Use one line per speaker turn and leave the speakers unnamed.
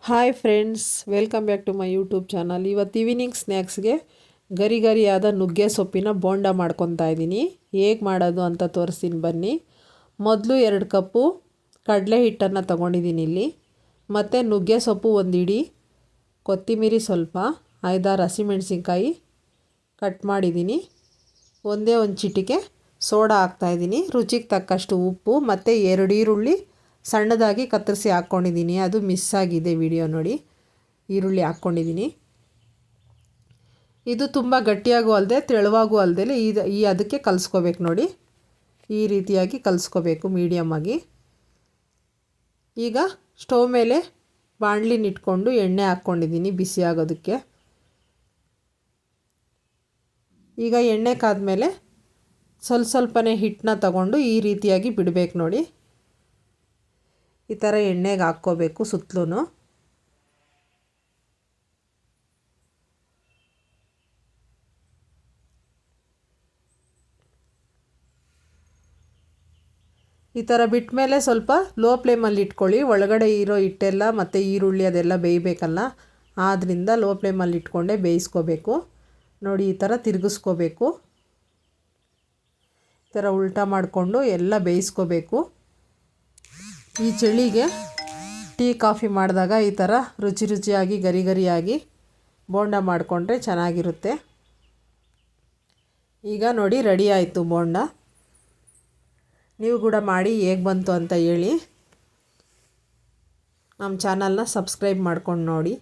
Hi friends, welcome back to my YouTube channel. ಇವತ್ತು evening ಸ್ನ್ಯಾಕ್ಸ್ಗೆ ಗರಿ ಗರಿಯಾದ ನುಗ್ಗೆ ಸೊಪ್ಪಿನ ಬೋಂಡ ಮಾಡ್ಕೊತಾ ಇದ್ದೀನಿ. ಹೇಗೆ ಮಾಡೋದು ಅಂತ ತೋರಿಸ್ತೀನಿ ಬನ್ನಿ. ಮೊದಲು 2 ಕಪ್ಪು ಕಡಲೆ ಹಿಟ್ಟನ್ನು ತೊಗೊಂಡಿದ್ದೀನಿ ಇಲ್ಲಿ. ಮತ್ತು ನುಗ್ಗೆ ಸೊಪ್ಪು ಒಂದು ಹಿಡಿ, ಕೊತ್ತಂಬರಿ ಸ್ವಲ್ಪ, 5-6 ಹಸಿಮೆಣಸಿನ್ಕಾಯಿ ಕಟ್ ಮಾಡಿದ್ದೀನಿ. ಒಂದೇ ಒಂದು ಚಿಟಿಕೆ ಸೋಡಾ ಹಾಕ್ತಾಯಿದ್ದೀನಿ, ರುಚಿಗೆ ತಕ್ಕಷ್ಟು ಉಪ್ಪು ಮತ್ತು 2 ಈರುಳ್ಳಿ ಸಣ್ಣದಾಗಿ ಕತ್ತರಿಸಿ ಹಾಕ್ಕೊಂಡಿದ್ದೀನಿ. ಅದು ಮಿಸ್ ಆಗಿದೆ ವಿಡಿಯೋ ನೋಡಿ. ಈರುಳ್ಳಿ ಹಾಕ್ಕೊಂಡಿದ್ದೀನಿ. ಇದು ತುಂಬ ಗಟ್ಟಿಯಾಗೂ ಅಲ್ಲದೆ ತೆಳುವಾಗೂ ಅಲ್ಲದೆ ಅದಕ್ಕೆ ಕಲಿಸ್ಕೋಬೇಕು ನೋಡಿ. ಈ ರೀತಿಯಾಗಿ ಕಲಿಸ್ಕೋಬೇಕು ಮೀಡಿಯಮ್ ಆಗಿ. ಈಗ ಸ್ಟವ್ ಮೇಲೆ ಬಾಣಲಿನ ಇಟ್ಕೊಂಡು ಎಣ್ಣೆ ಹಾಕ್ಕೊಂಡಿದ್ದೀನಿ ಬಿಸಿ ಆಗೋದಕ್ಕೆ. ಈಗ ಎಣ್ಣೆ ಕಾದ್ಮೇಲೆ ಸ್ವಲ್ಪನೇ ಹಿಟ್ಟನ್ನ ತಗೊಂಡು ಈ ರೀತಿಯಾಗಿ ಬಿಡಬೇಕು ನೋಡಿ. ಈ ಥರ ಎಣ್ಣೆಗೆ ಹಾಕ್ಕೋಬೇಕು ಸುತ್ತಲೂ. ಈ ಥರ ಬಿಟ್ಟ ಮೇಲೆ ಸ್ವಲ್ಪ ಲೋ ಫ್ಲೇಮಲ್ಲಿ ಇಟ್ಕೊಳ್ಳಿ. ಒಳಗಡೆ ಇರೋ ಹಿಟ್ಟೆಲ್ಲ ಮತ್ತು ಈರುಳ್ಳಿ ಅದೆಲ್ಲ ಬೇಯಬೇಕಲ್ಲ, ಆದ್ದರಿಂದ ಲೋ ಫ್ಲೇಮಲ್ಲಿ ಇಟ್ಕೊಂಡೆ ಬೇಯಿಸ್ಕೋಬೇಕು ನೋಡಿ. ಈ ಥರ ತಿರುಗಿಸ್ಕೋಬೇಕು. ಈ ಥರ ಉಲ್ಟಾ ಮಾಡಿಕೊಂಡು ಎಲ್ಲ ಬೇಯಿಸ್ಕೋಬೇಕು. ಈ ಚಳಿಗೆ ಟೀ ಕಾಫಿ ಮಾಡಿದಾಗ ಈ ಥರ ರುಚಿಯಾಗಿ ಗರಿ ಗರಿಯಾಗಿ ಬೋಂಡ ಮಾಡಿಕೊಂಡ್ರೆ ಚೆನ್ನಾಗಿರುತ್ತೆ. ಈಗ ನೋಡಿ ರೆಡಿ ಆಯಿತು ಬೋಂಡ. ನೀವು ಕೂಡ ಮಾಡಿ ಹೇಗೆ ಬಂತು ಅಂತ ಹೇಳಿ. ನಮ್ಮ ಚಾನಲ್ನ ಸಬ್ಸ್ಕ್ರೈಬ್ ಮಾಡ್ಕೊಂಡು ನೋಡಿ.